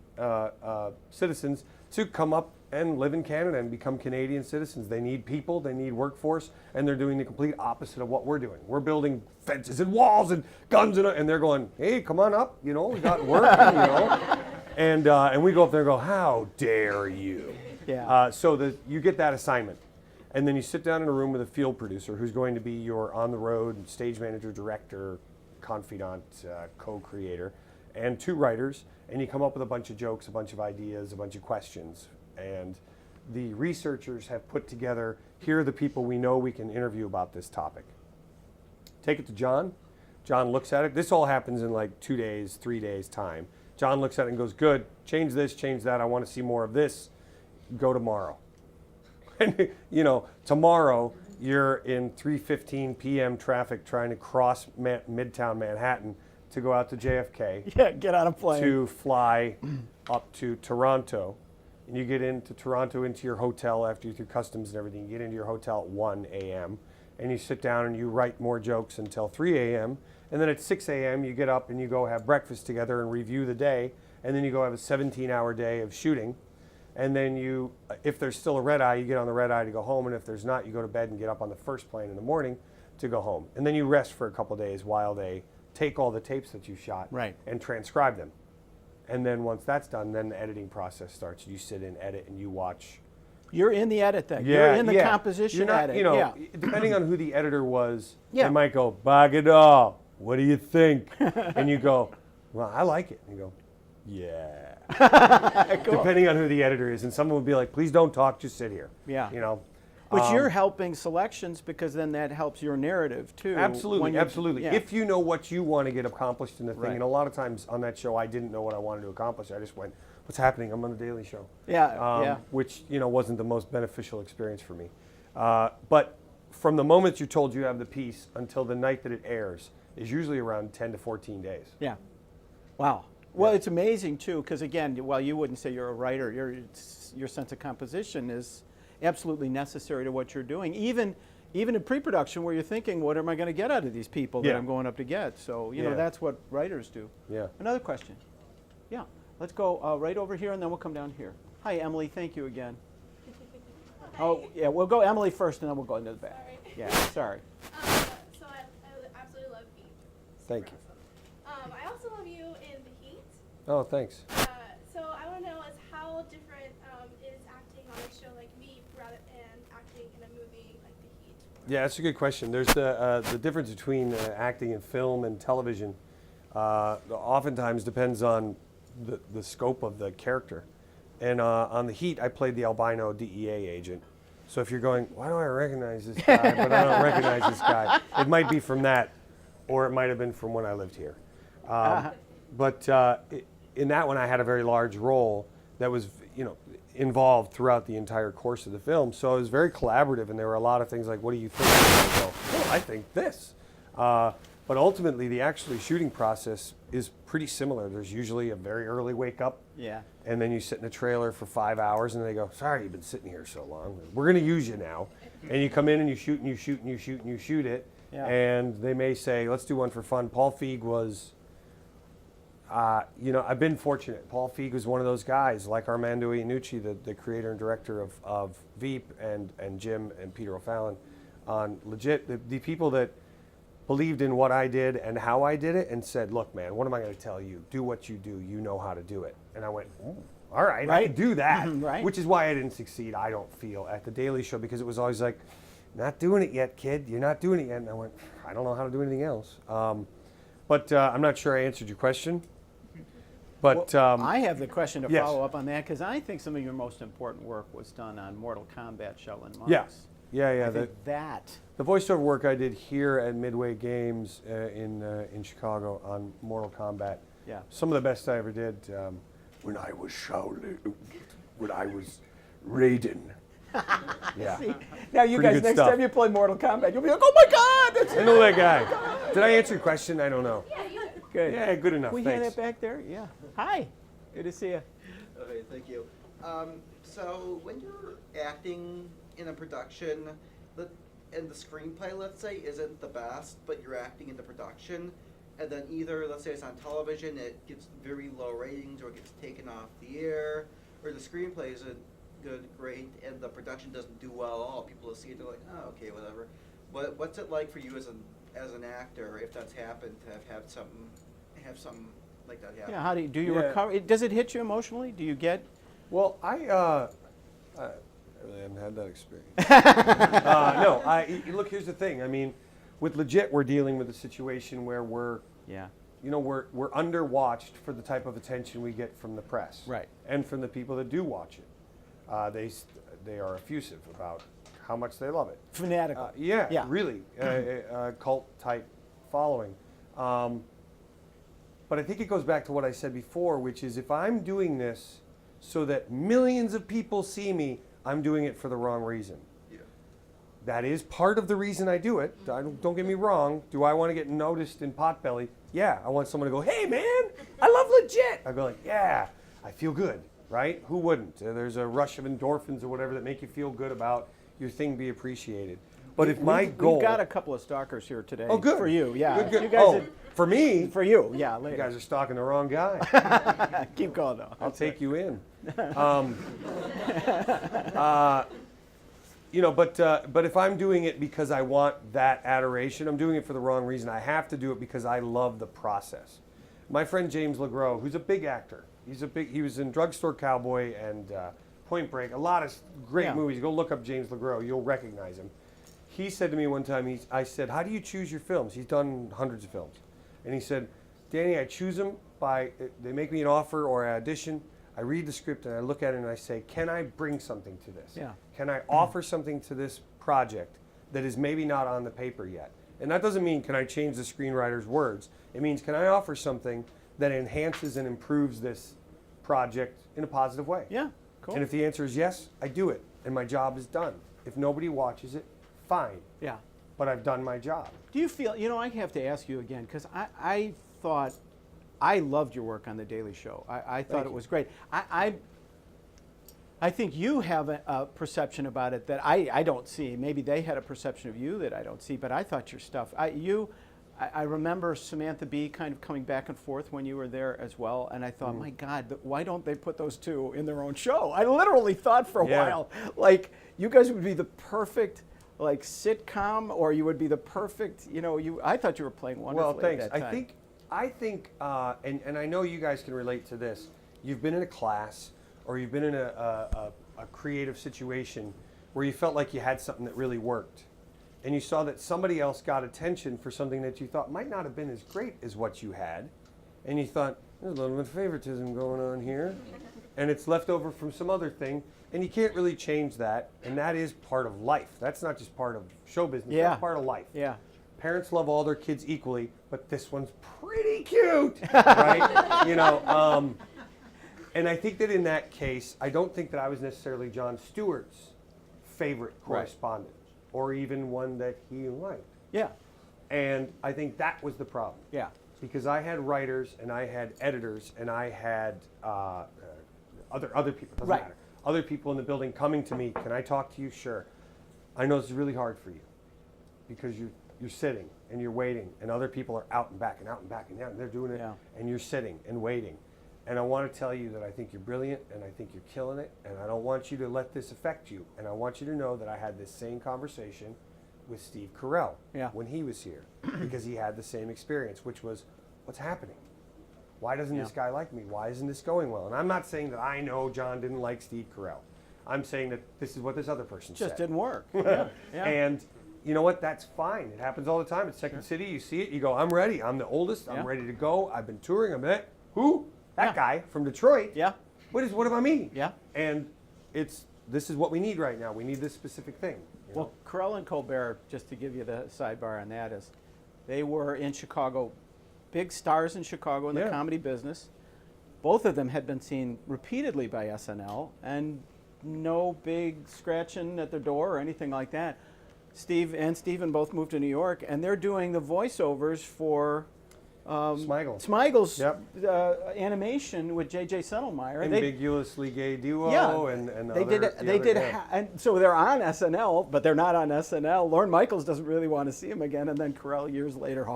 citizens to come up and live in Canada and become Canadian citizens. They need people, they need workforce, and they're doing the complete opposite of what we're doing. We're building fences and walls and guns, and they're going, hey, come on up, you know, we got work, you know. And we go up there and go, how dare you? Yeah. So you get that assignment. And then you sit down in a room with a field producer who's going to be your on-the-road stage manager, director, confidant, co-creator, and 2 writers, and you come up with a bunch of jokes, a bunch of ideas, a bunch of questions. And the researchers have put together, here are the people we know we can interview about this topic. Take it to John. John looks at it. This all happens in like 2 days, 3 days time. John looks at it and goes, good, change this, change that. I want to see more of this. Go tomorrow. And, you know, tomorrow you're in 3:15 p.m. traffic trying to cross Midtown Manhattan to go out to JFK. Yeah, get on a plane. To fly up to Toronto. And you get into Toronto into your hotel after you're through customs and everything. You get into your hotel at 1 a.m. and you sit down and you write more jokes until 3 a.m. And then at 6 a.m. you get up and you go have breakfast together and review the day. And then you go have a 17-hour day of shooting. And then you, if there's still a red eye, you get on the red eye to go home. And if there's not, you go to bed and get up on the first plane in the morning to go home. And then you rest for a couple days while they take all the tapes that you shot and transcribe them. And then once that's done, then the editing process starts. You sit in, edit, and you watch. You're in the edit then. You're in the composition You're not, edit. you know, depending on who the editor was, Yeah. they might go, Bagado, what do you think? And you go, well, I like it. And you go, yeah. Cool. Depending on who the editor is. And someone would be like, please don't talk, just sit here. Yeah. You know. But you're helping selections because then that helps your narrative too. Absolutely, absolutely. Yeah. If you know what you want to get accomplished in the thing, Right. and a lot of times on that show, I didn't know what I wanted to accomplish. I just went, "What's happening? I'm on the Daily Show." Yeah, Which wasn't the most beneficial experience for me. But from the moment you're told you have the piece until the night that it airs is usually around 10 to 14 days. Yeah. Wow. Well, it's amazing too because again, while you wouldn't say you're a writer, your sense of composition is absolutely necessary to what you're doing. Even in pre-production where you're thinking, what am I going to get out of these people that I'm going up to get? So, you know, that's what writers do. Yeah. Another question. Yeah. Let's go right over here and then we'll come down here. Hi, Emily. Thank you again. Oh, yeah. We'll go Emily first and then we'll go into the back. Sorry. Yeah, sorry. So I absolutely love Heat. Thank you. Awesome. I also love you in The Heat. Oh, thanks. So I want to know is how different is acting on a show like Veep rather than acting in a movie like The Heat? Yeah, that's a good question. There's the difference between acting in film and television. Oftentimes depends on the scope of the character. And on The Heat, I played the albino DEA agent. So if you're going, why do I recognize this guy, but I don't recognize this guy? It might be from that, or it might have been from when I lived here. But in that one, I had a very large role that was, involved throughout the entire course of the film. So it was very collaborative, and there were a lot of things like, what do you think? And I go, oh, I think this. But ultimately, the actually shooting process is pretty similar. There's usually a very early wake up. Yeah. And then you sit in a trailer for 5 hours, and they go, sorry, you've been sitting here so long. We're going to use you now. And you come in, and you shoot, and you shoot, and you shoot, and you shoot it. Yeah. And they may say, let's do one for fun. Paul Feig was, I've been fortunate. Paul Feig was one of those guys, like Armando Iannucci, the creator and director of Veep, and Jim and Peter O'Fallon on Legit, the people that believed in what I did and how I did it and said, look, man, what am I going to tell you? Do what you do. You know how to do it. And I went, all right, I can do that. Right. Which is why I didn't succeed, I don't feel, at The Daily Show, because it was always like, not doing it yet, kid. You're not doing it yet. And I went, I don't know how to do anything else. But I'm not sure I answered your question. But I have the question to yes. follow up on that because I think some of your most important work was done on Mortal Kombat Shaolin Monks. Yeah. I think that. The voiceover work I did here at Midway Games in Chicago on Mortal Kombat. Yeah. Some of the best I ever did when I was Shaolin, when I was Raiden. Yeah. See, now you Pretty guys, good next stuff. time you play Mortal Kombat, you'll be like, oh my God, that's I know that guy. Did I answer your question? I don't know. good. Yeah, good enough. We hear Thanks. that back there? Yeah. Hi. Good to see you. Okay, thank you. So when you're acting in a production, and the screenplay, let's say, isn't the best, but you're acting in the production, and then either, let's say it's on television, it gets very low ratings, or it gets taken off the air, or the screenplay isn't great, and the production doesn't do well at all. People see it, they're like, oh, okay, whatever. What's it like for you as an actor, if that's happened, to have something like that happen? Yeah. How do you Yeah. recover? Does it hit you emotionally? Do you get? Well, I really haven't had that experience. No, look, here's the thing. I mean, with Legit, we're dealing with a situation where we're underwatched for the type of attention we get from the press. Right. And from the people that do watch it. They are effusive about how much they love it. Fanatical. Yeah, really. Cult type following. But I think it goes back to what I said before, which is if I'm doing this so that millions of people see me, I'm doing it for the wrong reason. Yeah. That is part of the reason I do it. Don't get me wrong. Do I want to get noticed in Potbelly? Yeah, I want someone to go, hey man, I love Legit. I'd be like, yeah, I feel good, right? Who wouldn't? There's a rush of endorphins or whatever that make you feel good about your thing be appreciated. But if my goal... We've got a couple of stalkers here today. Oh, good. For you, yeah. Good, good. You guys for me? For you, yeah, You later. guys are stalking the wrong guy. Keep going, though. I'll take you in. You know, but if I'm doing it because I want that adoration, I'm doing it for the wrong reason. I have to do it because I love the process. My friend James LeGros, who's a big actor, he was in Drugstore Cowboy and Point Break, a lot of great movies. Go look up James LeGros, you'll recognize him. He said to me one time, I said, how do you choose your films? He's done hundreds of films. And he said, Danny, I choose them by, they make me an offer or I audition, I read the script and I look at it and I say, can I bring something to this? Yeah. Can I offer something to this project that is maybe not on the paper yet? And that doesn't mean can I change the screenwriter's words. It means can I offer something that enhances and improves this project in a positive way? Yeah, cool. And if the answer is yes, I do it and my job is done. If nobody watches it, fine. Yeah. But I've done my job. Do you feel, you know, I have to ask you again, because I thought, I loved your work on The Daily Show. I thought it was great. I think you have a perception about it that I don't see. Maybe they had a perception of you that I don't see, but I thought your stuff, I remember Samantha Bee kind of coming back and forth when you were there as well, and I thought, my God, why don't they put those two in their own show? I literally thought for a while, like, you guys would be the perfect, like, sitcom, or you would be the perfect, you know, I thought you were playing wonderfully. Well, thanks. At that time. I think, and I know you guys can relate to this. You've been in a class, or you've been in a creative situation where you felt like you had something that really worked, and you saw that somebody else got attention for something that you thought might not have been as great as what you had, and you thought, there's a little bit of favoritism going on here, and it's left over from some other thing, and you can't really change that, and that is part of life. That's not just part of show business, that's part of life. Yeah. Parents love all their kids equally, but this one's pretty cute, right? You know, and I think that in that case, I don't think that I was necessarily Jon Stewart's favorite correspondent, or even one that he liked. Yeah. And I think that was the problem. Yeah. Because I had writers, and I had editors, and I had other people, doesn't matter. Other people in the building coming to me, can I talk to you? Sure. I know this is really hard for you, because you're sitting and you're waiting, and other people are out and back and out and back and down, and they're doing it, and you're sitting and waiting. And I want to tell you that I think you're brilliant, and I think you're killing it, and I don't want you to let this affect you. And I want you to know that I had this same conversation with Steve Carell when he was here, because he had the same experience, which was, what's happening? Why doesn't this guy like me? Why isn't this going well? And I'm not saying that I know John didn't like Steve Carell. I'm saying that this is what this other person said. Just didn't work. And you know what? That's fine. It happens all the time. It's Second City. You see it. You go, I'm ready. I'm the oldest. I'm ready to go. I've been touring. I'm at who? That guy from Detroit. Yeah. What about me? Yeah. And this is what we need right now. We need this specific thing. Well, Carell and Colbert, just to give you the sidebar on that, is they were in Chicago, big stars in Chicago in the comedy business. Both of them had been seen repeatedly by SNL, and no big scratching at their door or anything like that. Steve and Steven both moved to New York, and they're doing the voiceovers for Smeigel's animation with J.J. Settlemeyer. Ambiguously gay duo and they did and so they're on SNL, but they're not on SNL. Lorne Michaels doesn't really want to see him again, and then Carell years later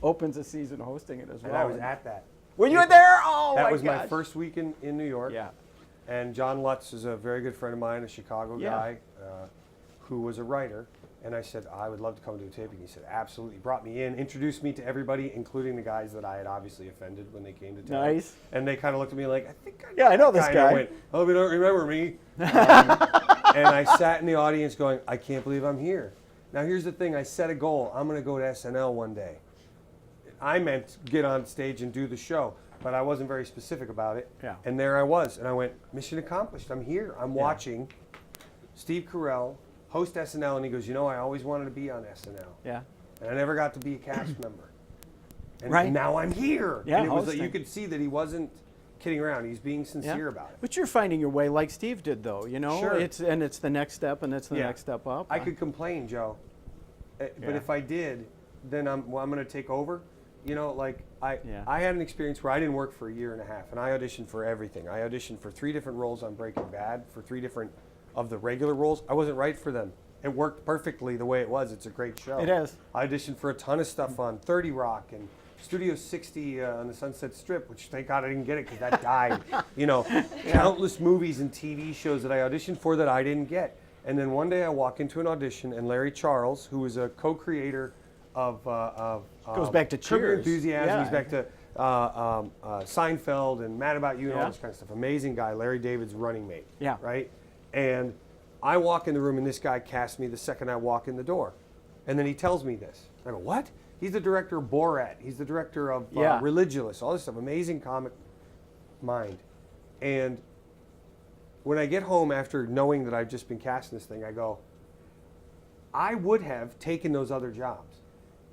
opens a season hosting it as well. And I was at that. Were you there? Oh, that my was gosh. my first week in New York. Yeah. And John Lutz is a very good friend of mine, a Chicago guy who was a writer. And I said, I would love to come do a taping. He said, absolutely. He brought me in, introduced me to everybody, incling the guys that I had obviously offended when they came to town. Nice. And they kind of looked at me like, I think I know this guy. And I went, oh, you don't remember me. And I sat in the audience going, I can't believe I'm here. Now, here's the thing. I set a goal. I'm going to go to SNL one day. I meant get on stage and do the show, but I wasn't very specific about it. Yeah. And there I was. And I went, mission accomplished. I'm here. I'm watching Steve Carell host SNL, and he goes, you know, I always wanted to be on SNL. Yeah. And I never got to be a cast member. And Right. now I'm here. Yeah, and it was hosting. you could see that he wasn't kidding around. He's being sincere about it. But you're finding your way like Steve did, though, you know? Sure. It's the next step, and it's the next step up. I could complain, Joe. But if I did, then I'm going to take over. You know, like Yeah. I had an experience where I didn't work for a year and a half, and I auditioned for everything. I auditioned for 3 different roles on Breaking Bad, for 3 different of the regular roles. I wasn't right for them. It worked perfectly the way it was. It's a great show. It is. I auditioned for a ton of stuff on 30 Rock and Studio 60 on the Sunset Strip, which thank God I didn't get it because that died. You know, countless movies and TV shows that I auditioned for that I didn't get. And then one day I walk into an audition, and Larry Charles, who is a co-creator of Goes back to Curb Your Cheers. Enthusiasm. Yeah. He's back to Seinfeld and Mad About You and all Yeah. this kind of stuff. Amazing guy, Larry David's running mate. Yeah. Right? And I walk in the room, and this guy casts me the second I walk in the door. And then he tells me this. I go, what? He's the director of Borat. He's the director of Yeah. Religulous, all this stuff. Amazing comic mind. And when I get home after knowing that I've just been cast in this thing, I go, I would have taken those other jobs.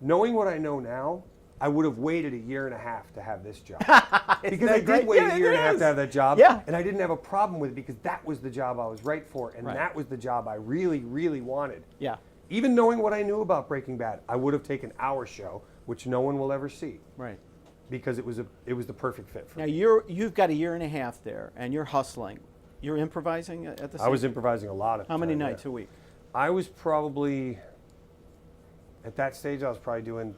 Knowing what I know now, I would have waited a year and a half to have this job. Because I that did great? wait Yeah, a year it and a half is. to have that job. Yeah. And I didn't have a problem with it because that was the job I was right for. And Right. that was the job I really, really wanted. Yeah. Even knowing what I knew about Breaking Bad, I would have taken our show, which no one will ever see, Right. because it was the perfect fit for Now me. you've got a year and a half there, and you're hustling. You're improvising at the same I was improvising a lot of How many time, yeah. nights a week? I was probably, at that stage, I was probably doing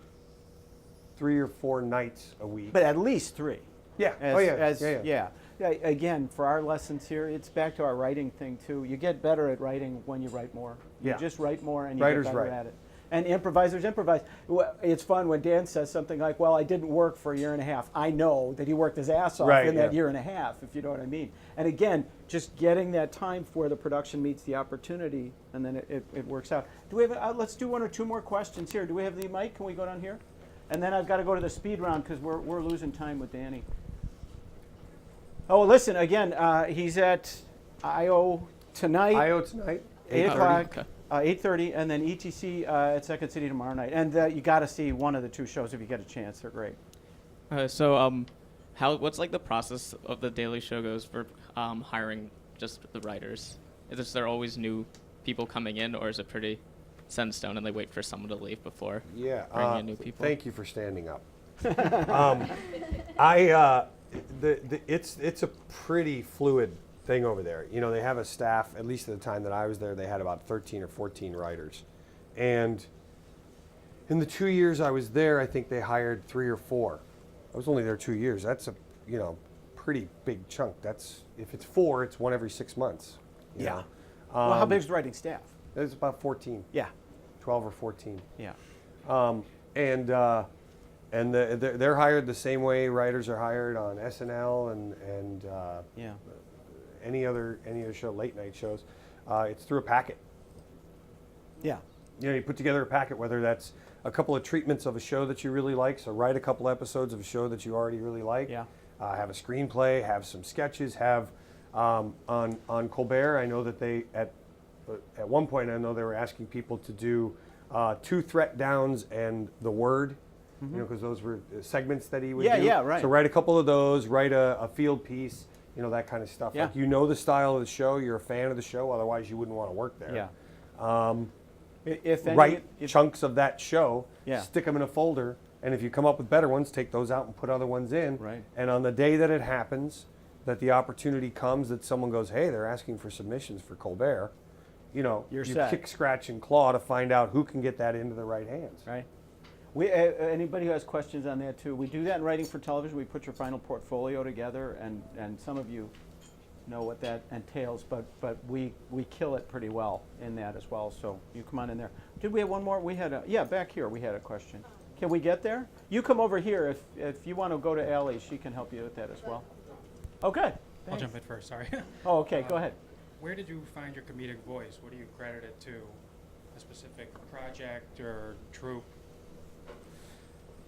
3 or 4 nights a week. But at least 3. Yeah. As, Oh, yeah. as- Yeah, yeah. Yeah, again, for our lessons here, it's back to our writing thing too. You get better at writing when you write more. You Yeah. just write more and you Writers get better write. at it. And improvisers improvise. It's fun when Dan says something like, well, I didn't work for a year and a half. I know that he worked his ass off Right, in that yeah. year and a half, if you know what I mean. And again, just getting that time where the production meets the opportunity, and then it works out. Do we have, let's do 1 or 2 more questions here. Do we have the mic? Can we go down here? And then I've got to go to the speed round because we're losing time with Danny. Oh, listen, again, he's at I.O. tonight. I.O. tonight. 8 8:30. o'clock, 8:30, and then ETC at Second City tomorrow night. And you got to see one of the 2 shows if you get a chance. They're great. What's like the process of the Daily Show goes for hiring just the writers? Is there always new people coming in, or is it pretty set in stone and they wait for someone to leave before Yeah. bringing in new people? Thank you for standing up. It's a pretty fluid thing over there. You know, they have a staff, at least at the time that I was there, they had about 13 or 14 writers. And in the 2 years I was there, I think they hired 3 or 4. I was only there 2 years. That's a, pretty big chunk. That's, if it's 4, it's 1 every 6 months. you know. Well, how big's the writing staff? It's about 14, Yeah. 12 or 14. Yeah. And they're hired the same way writers are hired on SNL and Yeah. any other show, late night shows. It's through a packet. Yeah. You know, you put together a packet, whether that's a couple of treatments of a show that you really like, so write a couple episodes of a show that you already really like. Yeah. Have a screenplay, have some sketches, have on Colbert. I know that they at one point I know they were asking people to do 2 threat downs and the word. You know, because those were segments that he would Yeah, do. yeah, right. So write a couple of those, write a field piece, that kind of stuff. Yeah. Like, you know the style of the show, you're a fan of the show, otherwise you wouldn't want to work there. Yeah. If any, Write if- chunks of that show, Yeah. stick them in a folder, and if you come up with better ones, take those out and put other ones in. Right. And on the day that it happens, that the opportunity comes that someone goes, hey, they're asking for submissions for Colbert, You're you set. kick, scratch, and claw to find out who can get that into the right hands. Right. Anybody who has questions on that too, we do that in writing for television. We put your final portfolio together, and some of you know what that entails, but we kill it pretty well in that as well. So you come on in there. Did we have one more? We had back here we had a question. Can we get there? You come over here if you want to go to Allie. She can help you with that as well. Okay. I'll Thanks. jump in first, sorry. Oh, okay. Go ahead. Where did you find your comedic voice? What do you credit it to? A specific project or troupe?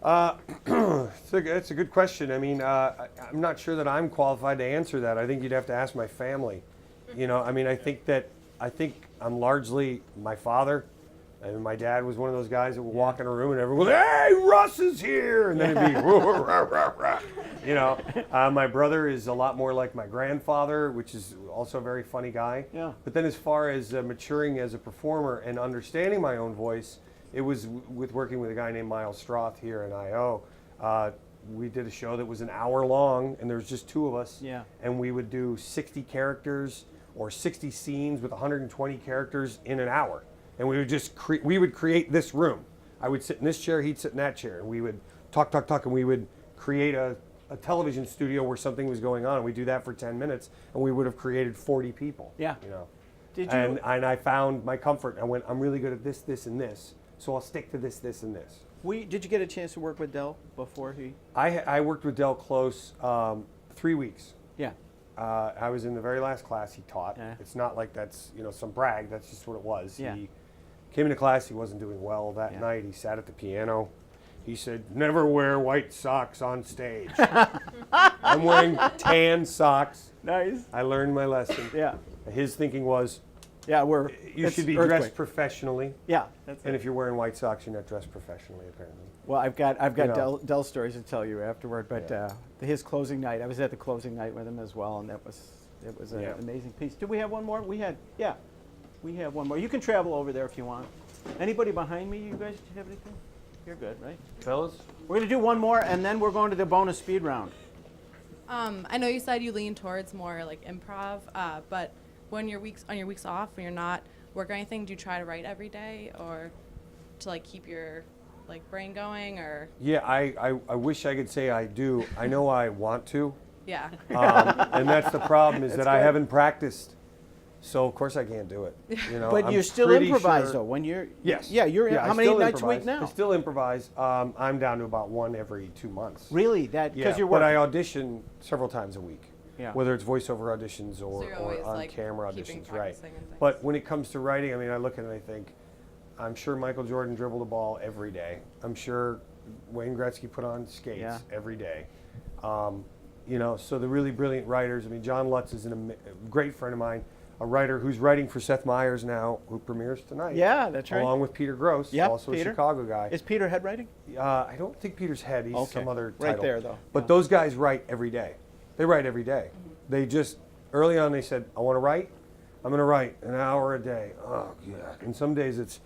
It's a good question. I mean, I'm not sure that I'm qualified to answer that. I think you'd have to ask my family. I think I'm largely my father. I mean, my dad was one of those guys that would walk in a room and everyone would, hey, Russ is here! And then it'd be, rah, rah, rah. My brother is a lot more like my grandfather, which is also a very funny guy. Yeah. But then as far as maturing as a performer and understanding my own voice, it was with working with a guy named Miles Stroth here in I.O. We did a show that was an hour long, and there was just 2 of us. Yeah. And we would do 60 characters or 60 scenes with 120 characters in an hour. And we would just we would create this room. I would sit in this chair, he'd sit in that chair, and we would talk, and we would create a television studio where something was going on. And we'd do that for 10 minutes, and we would have created 40 people. Yeah. You know. Did you? And I found my comfort. I went, I'm really good at this, this, and this, so I'll stick to this, this, and this. Did you get a chance to work with Del before he? I worked with Del close 3 weeks. Yeah. I was in the very last class he taught. Yeah. It's not like that's some brag. That's just what it was. Yeah. He came into class. He wasn't doing well that Yeah. night. He sat at the piano. He said, "Never wear white socks on stage." I'm wearing tan socks. Nice. I learned my lesson. Yeah. His thinking was, Yeah, you it's should be earthquake. dressed professionally. Yeah, that's And it. if you're wearing white socks, you're not dressed professionally, apparently. Well, I've got You know. Del stories to tell you afterward, but Yeah. his closing night, I was at the closing night with him as well, and it was an Yeah. amazing piece. Did we have one more? We have one more. You can travel over there if you want. Anybody behind me? You guys have anything? You're good, right? Fellas? We're gonna do one more, and then we're going to the bonus speed round. I know you said you lean towards more like improv, but when you're on your weeks off, when you're not working on anything, do you try to write every day or to like keep your like brain going or? Yeah, I wish I could say I do. I know I want to. Yeah. And that's the problem is That's that I good. haven't practiced. So of course I can't do it. You know, But I'm you still pretty improvise sure- though when you're. Yes. Yeah, you're. Yeah, I how many still nights a week improvise. now? I still improvise. I'm down to about one every 2 months. Really? That Yeah, because you're but working. I audition several times a week. Yeah. Whether it's voiceover auditions So or, you're always, on like, camera keeping auditions, right? practicing and things. But when it comes to writing, I mean, I look at it and I think, I'm sure Michael Jordan dribbled the ball every day. I'm sure Wayne Gretzky put on skates Yeah. every day. You know, so the really brilliant writers. I mean, John Lutz is a great friend of mine, a writer who's writing for Seth Meyers now, who premieres tonight. Yeah, that's right. Along with Peter Gross, Yep, also Peter. a Chicago guy. Is Peter head writing? I don't think Peter's head. He's Okay. some other Right title. there, though. But Yeah. those guys write every day. They write every day. They just, early on they said, I want to write. I'm going to write an hour a day. Oh, God. And some days it's,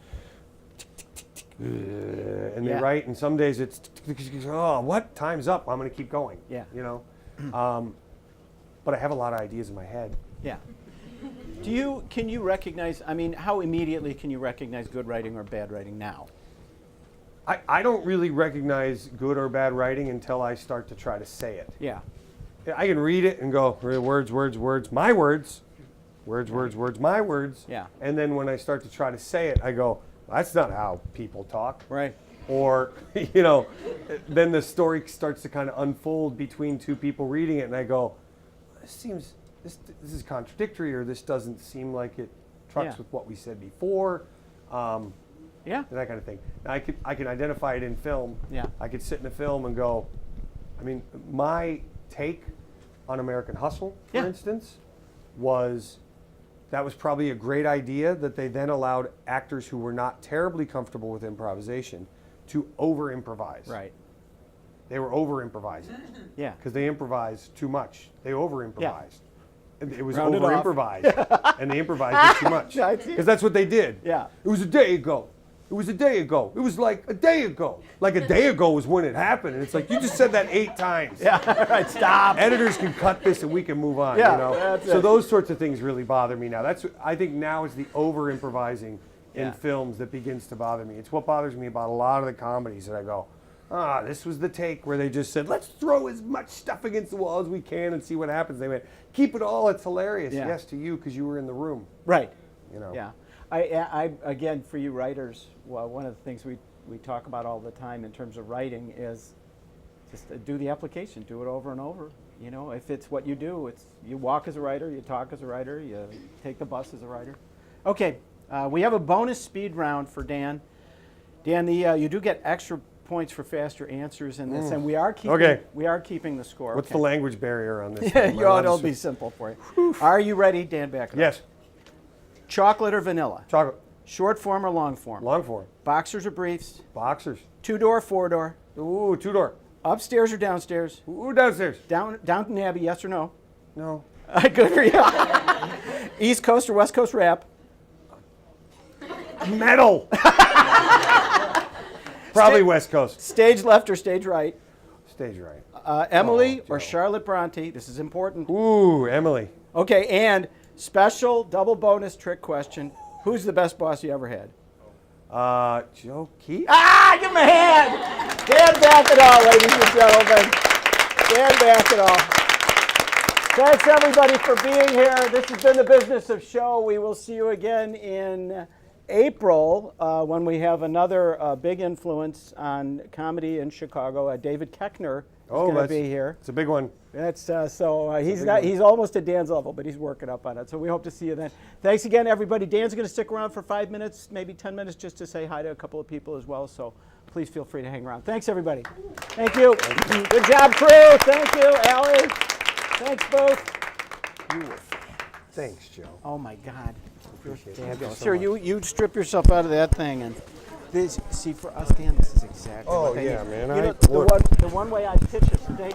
and they Yeah. write, and some days it's, oh, what? Time's up. I'm going to keep going. Yeah. You know? But I have a lot of ideas in my head. Yeah. Can you recognize, I mean, how immediately can you recognize good writing or bad writing now? I don't really recognize good or bad writing until I start to try to say it. Yeah. I can read it and go, words, my words. Words, my words. Yeah. And then when I start to try to say it, I go, that's not how people talk. Right. Or, you know, then the story starts to kind of unfold between two people reading it, and I go, this is contradictory, or this doesn't seem like it trucks Yeah. with what we said before. Yeah. That kind of thing. Now, I can identify it in film. Yeah. I could sit in a film and go, I mean, my take on American Hustle, for Yeah. instance, was that was probably a great idea that they then allowed actors who were not terribly comfortable with improvisation to over-improvise. Right. They were over-improvising Yeah. because they improvised too much. They over-improvised. And it was Round it off. over-improvised, and they improvised it too much. I see. Because that's what they did. Yeah. It was a day ago. It was a day ago. It was like a day ago. Like a day ago was when it happened. And it's like, you just said that 8 times. Yeah. Right. Stop. Editors can cut this and we can move on. Yeah, You know? that's So it. those sorts of things really bother me now. I think now is the over-improvising in Yeah. films that begins to bother me. It's what bothers me about a lot of the comedies that I go, this was the take where they just said, let's throw as much stuff against the wall as we can and see what happens. They went, keep it all, it's hilarious. Yeah. Yes, to you, because you were in the room. Right. You know. Yeah. I again, for you writers, well, one of the things we talk about all the time in terms of writing is just do the application, do it over and over. You know, if it's what you do, it's you walk as a writer, you talk as a writer, you take the bus as a writer. Okay, we have a bonus speed round for Dan. Dan, you do get extra points for faster answers in this, and we are keeping the score. What's okay. the language barrier on this? Yeah, Am I allowed to it'll say- be simple for you. Are you ready, Dan Becker? Yes. Chocolate or vanilla? Chocolate. Short form or long form? Long form. Boxers or briefs? Boxers. 2-door, 4-door? Ooh, 2-door. Upstairs or downstairs? Ooh, downstairs. Downton Abbey, yes or no? No. Good for you. East Coast or West Coast rap? Metal. Probably West Coast. Stage left or stage right? stage right. Emily Oh, or Joe. Charlotte Bronte. This is important. Ooh, Emily. Okay, and special double bonus trick question. Who's the best boss you ever had? Joe Keefe. Ah, give him a hand. Dan back it all, ladies and gentlemen. Dan back it all. Thanks, everybody, for being here. This has been The Business of Show. We will see you again in April when we have another big influence on comedy in Chicago. David Koechner is going to be here. It's a big one. That's he's almost at Dan's level, but he's working up on it. So we hope to see you then. Thanks again, everybody. Dan's going to stick around for 5 minutes, maybe 10 minutes, just to say hi to a couple of people as well. So please feel free to hang around. Thanks, everybody. Thank you. Good job, crew. Thank you, Allie. Thanks, both. Thanks, Joe. Oh my God. Appreciate it. Dan, Thank you so sure, much. you strip yourself out of that thing and this. See, for us, Dan, this is exactly. Oh, what they yeah, need. man, You I know, work. the one way I pitch it today.